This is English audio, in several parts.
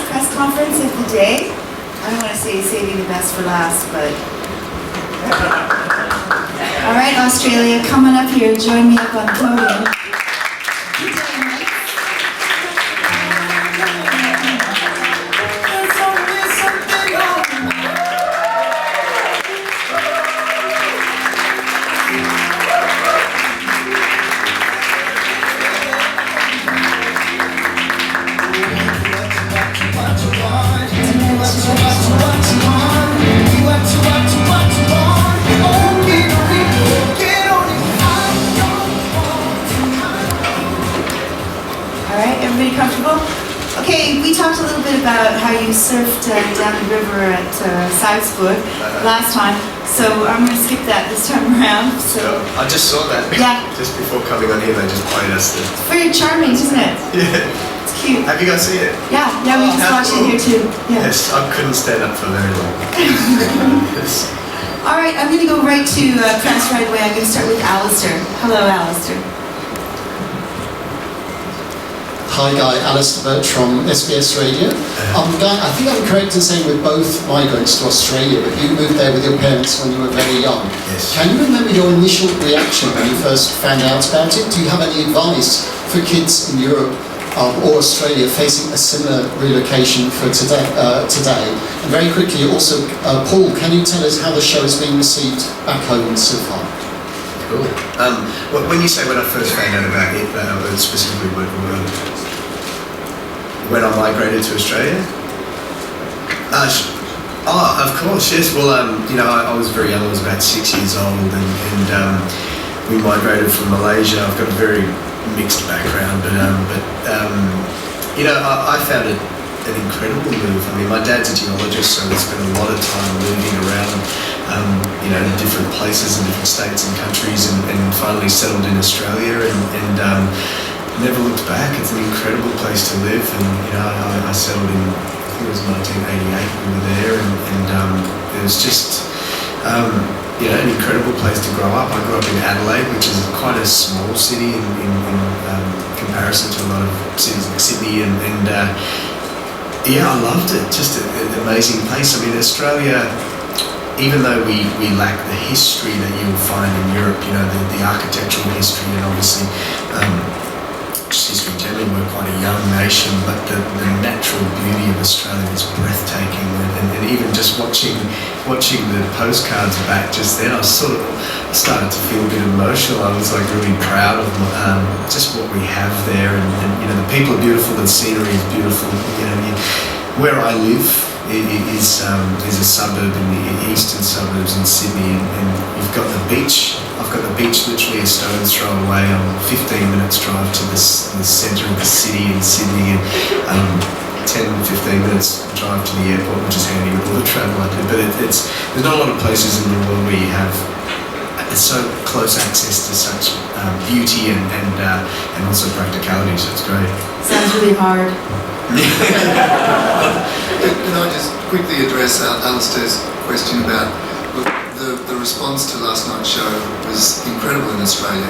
last press conference of the day. I don't want to say saving the best for last, but... All right, Australia, come on up here, join me up on the podium. Good day, Mike. Everybody comfortable? Okay, we talked a little bit about how you surfed down the river at Salzburg last time, so I'm going to skip that this time around. So I just saw that. Yeah. Just before coming on here, they just played us. It's very charming, isn't it? Yeah. It's cute. Have you guys seen it? Yeah, we just watched it here too. Yeah. Yes, I couldn't stand up for very long. Yes. All right, I'm going to go right to press right away. I'm going to start with Alistair. Hello, Alistair. Hi Guy, Alistair Burt from SBS Radio. Guy, I think I'm correct in saying we're both migrants to Australia, but you moved there with your parents when you were very young. Yes. Can you remember your initial reaction when you first found out about it? Do you have any advice for kids in Europe or Australia facing a similar relocation for today? And very quickly also, Paul, can you tell us how the show has been received back home so far? Cool. When you say when I first found out about it, specifically when I migrated to Australia? Of course, yes. Well, I was very young. I was about 6 years old, and we migrated from Malaysia. I've got a very mixed background, but I found it an incredible move. I mean, my dad's a geologist, so we spent a lot of time moving around, to different places and different states and countries, and finally settled in Australia, and never looked back. It's an incredible place to live, and I settled in, I think it was 1988 we were there, and it was just an incredible place to grow up. I grew up in Adelaide, which is quite a small city in comparison to a lot of cities like Sydney, and I loved it. Just an amazing place. I mean, Australia, even though we lack the history that you'll find in Europe, the architectural history, and obviously just history generally, we're quite a young nation, but the natural beauty of Australia is breathtaking, and even just watching the postcards back just then, I started to feel a bit emotional. I was like really proud of just what we have there, and the people are beautiful, the scenery is beautiful. Where I live is a suburb in the eastern suburbs in Sydney, and you've got the beach. I've got the beach literally a stone's throw away. I'm 15 minutes drive to the centre of the city in Sydney, and 10-15 minutes drive to the airport, which is handy with all the travel I do. But there's not a lot of places in the world where you have so close access to such beauty and also practicality, so it's great. Sounds really hard. Can I just quickly address Alistair's question about the response to last night's show was incredible in Australia.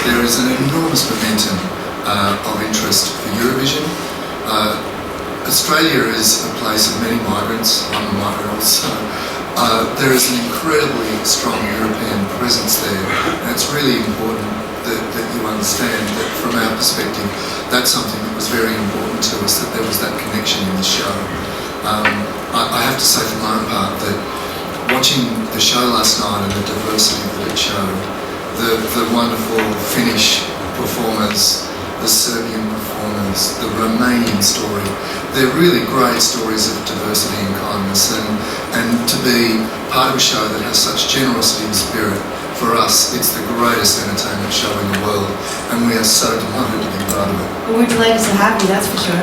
There is an enormous momentum of interest for Eurovision. Australia is a place of many migrants. I'm a migrant also. There is an incredibly strong European presence there, and it's really important that you understand that from our perspective, that's something that was very important to us, that there was that connection in the show. I have to say for my own part that watching the show last night and the diversity that it showed, the wonderful Finnish performers, the Serbian performers, the Romanian story, they're really great stories of diversity and kindness, and to be part of a show that has such generosity and spirit. For us, it's the greatest entertainment show in the world, and we are so delighted to be part of it. Well, we're delighted to have you, that's for sure.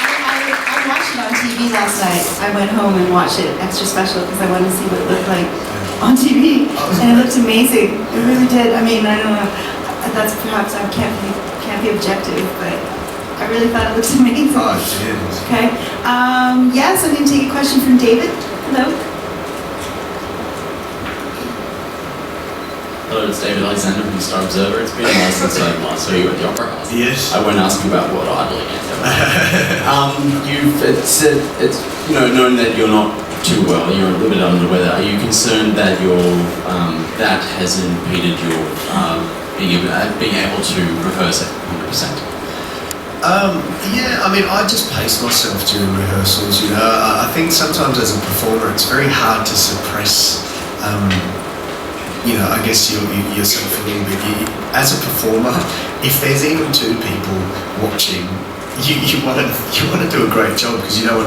I watched it on TV last night. I went home and watched it extra special because I wanted to see what it looked like on TV, and it looked amazing. It really did. I mean, I don't know. That's perhaps I can't be objective, but I really thought it looked amazing. Oh, it did. Okay. Yes, I'm going to take a question from David. Hello. Hello, it's David Alexander from the Star Observer. It's been a while since I last saw you at the Opera House. Yes. I won't ask you about what idling is. It's known that you're not too well. You're a little bit under the weather. Are you concerned that that has impeded your being able to rehearse at 100%? Yeah, I mean, I just pace myself during rehearsals, you know. I think sometimes as a performer it's very hard to suppress, I guess yourself a little bit. As a performer, if there's even two people watching, you want to do a great job, because you don't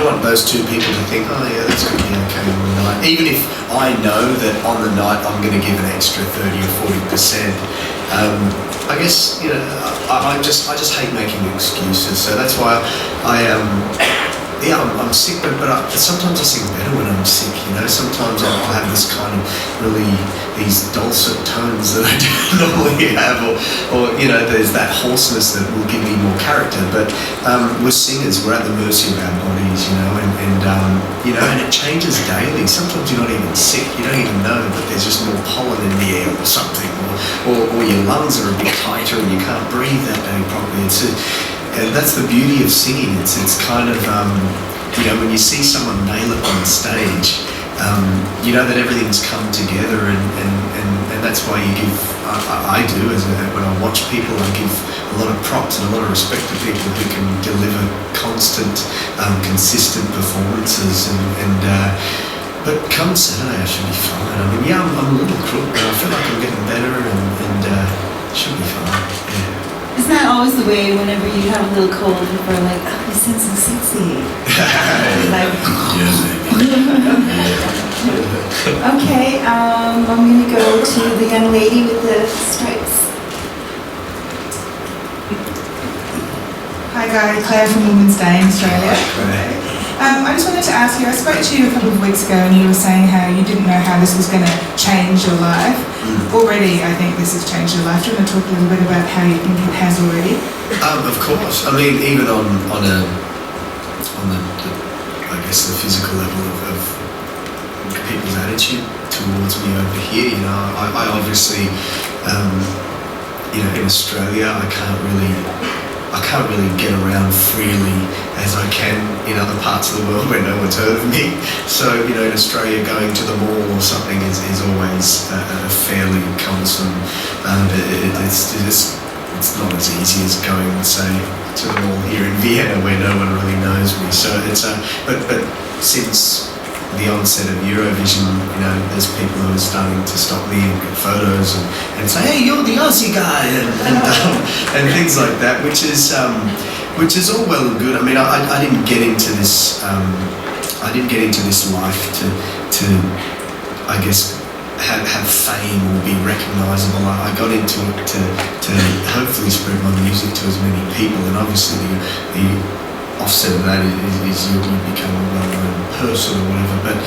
want those two people to think, oh yeah, that's going to be okay on the night. Even if I know that on the night I'm going to give an extra 30 or 40%. I guess I just hate making excuses. So that's why I'm sick, but sometimes I sing better when I'm sick. Sometimes I'll have this kind of these dulcet tones that I don't normally have, or there's that hoarseness that will give me more character. But we're singers, we're at the mercy of our bodies, and it changes daily. Sometimes you're not even sick, you don't even know, but there's just more pollen in the air or something, or your lungs are a bit tighter and you can't breathe that day properly. And that's the beauty of singing. It's kind of, when you see someone nail it on stage, you know that everything's come together, and that's why you give, I do, when I watch people, I give a lot of props and a lot of respect to people who can deliver constant, consistent performances, but come Saturday I should be fine. I mean, yeah, I'm a little crook, but I feel like I'm getting better, and it should be fine, yeah. Isn't that always the way whenever you have a little cold, people are like, oh, you sound so sexy. Like, okay, I'm going to go to the young lady with the stripes. Hi guys, Claire from Women's Day in Australia. I just wanted to ask you, I spoke to you a couple of weeks ago and you were saying how you didn't know how this was going to change your life. Already, I think this has changed your life. Do you want to talk a little bit about how you think it has already? Of course. I mean, even on the I guess the physical level of people's attitude towards me over here. I obviously, in Australia, I can't really get around freely as I can in other parts of the world where no one's heard of me. So, in Australia, going to the mall or something is always a fairly cumbersome. It's not as easy as going, say, to the mall here in Vienna where no one really knows me. So it's but since the onset of Eurovision, there's people who are starting to stop me and get photos and say, hey, you're the Aussie guy, and things like that, which is all well and good. I mean, I didn't get into this life to I guess have fame or be recognisable. I got into it to hopefully spread my music to as many people, and obviously the offset of that is you become a well-known person or whatever. But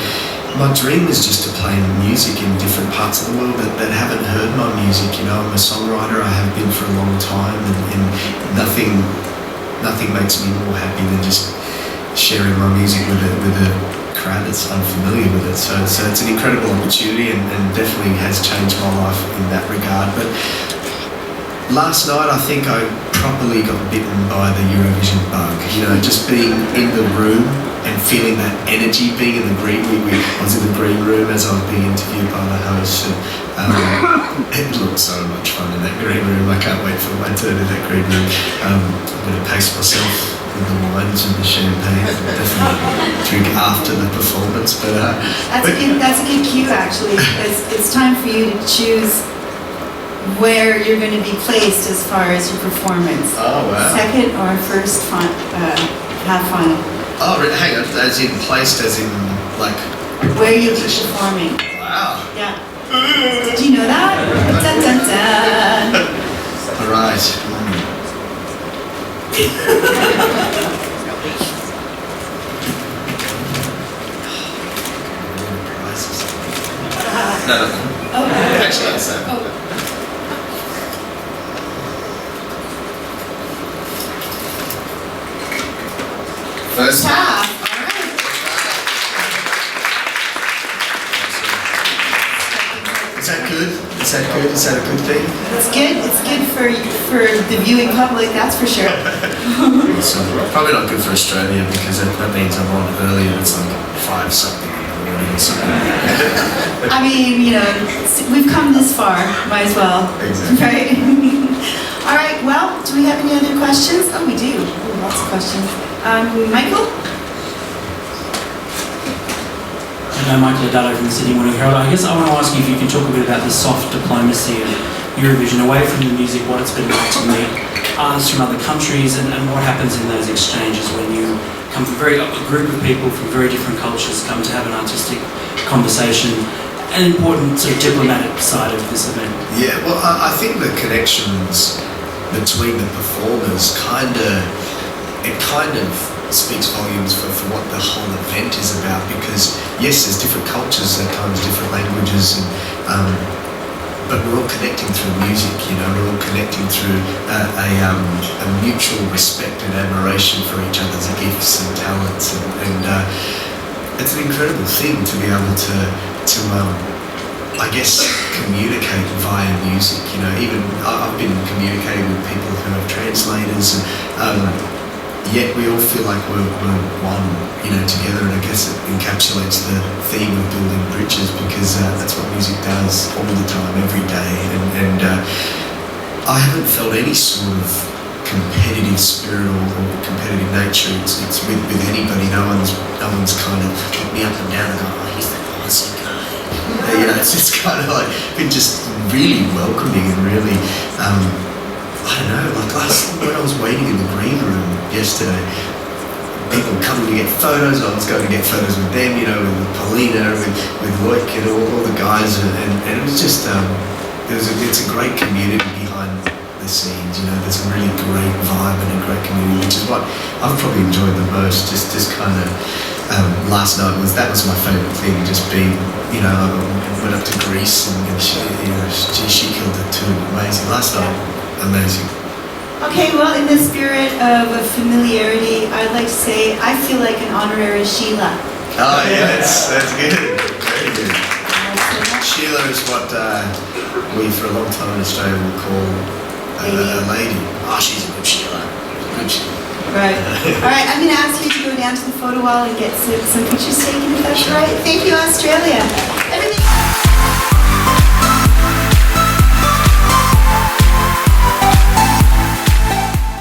my dream is just to play music in different parts of the world that haven't heard my music. I'm a songwriter. I have been for a long time, and nothing makes me more happy than just sharing my music with a crowd that's unfamiliar with it. So it's an incredible opportunity, and definitely has changed my life in that regard. But last night, I think I properly got bitten by the Eurovision bug. Just being in the room and feeling that energy, being in the green. I was in the green room as I was being interviewed by the host. It looked so much fun in that green room. I can't wait for my turn in that green room. I'm going to pace myself with the wines and the champagne. Definitely drink after the performance. But that's a good cue, actually, because it's time for you to choose where you're going to be placed as far as your performance. Oh, wow. Second or first half final? Oh, hang on, as in placed, as in like... Where you'll be performing. Wow. Yeah. Did you know that? Dun, dun, dun. All right. No. Okay. Actually, that's that. Oh. First half. Is that good? Is Is that good? Is that a good thing? It's good. It's good for the viewing public, that's for sure. So, probably not good for Australia because that means I'm on early and it's like 5 something in the morning or something. I mean, you know, we've come this far, might as well. Exactly. Right? All right, well, do we have any other questions? Oh, we do. Oh, lots of questions. Michael? Hello, Michael Adado from the Sydney Morning Herald. I guess I want to ask you if you can talk a bit about the soft diplomacy of Eurovision, away from the music, what it's been like to meet artists from other countries, and what happens in those exchanges when you come from a group of people from very different cultures come to have an artistic conversation, an important sort of diplomatic side of this event. Yeah, well, I think the connections between the performers kind of speaks volumes for what the whole event is about, because yes, there's different cultures, at times different languages, and, but we're all connecting through music, you know, we're all connecting through a mutual respect and admiration for each other's gifts and talents, and it's an incredible thing to be able to I guess communicate via music, you know. Even I've been communicating with people who are translators, and yet we all feel like we're one, you know, together, and I guess it encapsulates the theme of building bridges, because that's what music does all the time, every day, and I haven't felt any sort of competitive spirit or competitive nature. It's with anybody. No one's kind of looked me up and down and go, oh, he's that awesome guy. You know, it's kind of like been just really welcoming and really. I don't know, like when I was waiting in the green room yesterday, people coming to get photos, I was going to get photos with them, you know, with Paulina, with Loic and all the guys, and it was just, it's a great community behind the scenes, you know. There's a really great vibe and a great community, which is what I've probably enjoyed the most, just kind of, last night was my favourite thing, just being, you know, I went up to Greece and she, you know, she killed it too, amazing. Last night, amazing. Okay, well, in the spirit of familiarity, I'd like to say I feel like an honorary Sheila. Oh yeah, that's good. Very good. Sheila is what we for a long time in Australia will call a lady. Oh, she's a good Sheila. Good Sheila. Right. All right, I'm going to ask you to go down to the photo wall and get some pictures taken, if that's right. Thank you, Australia.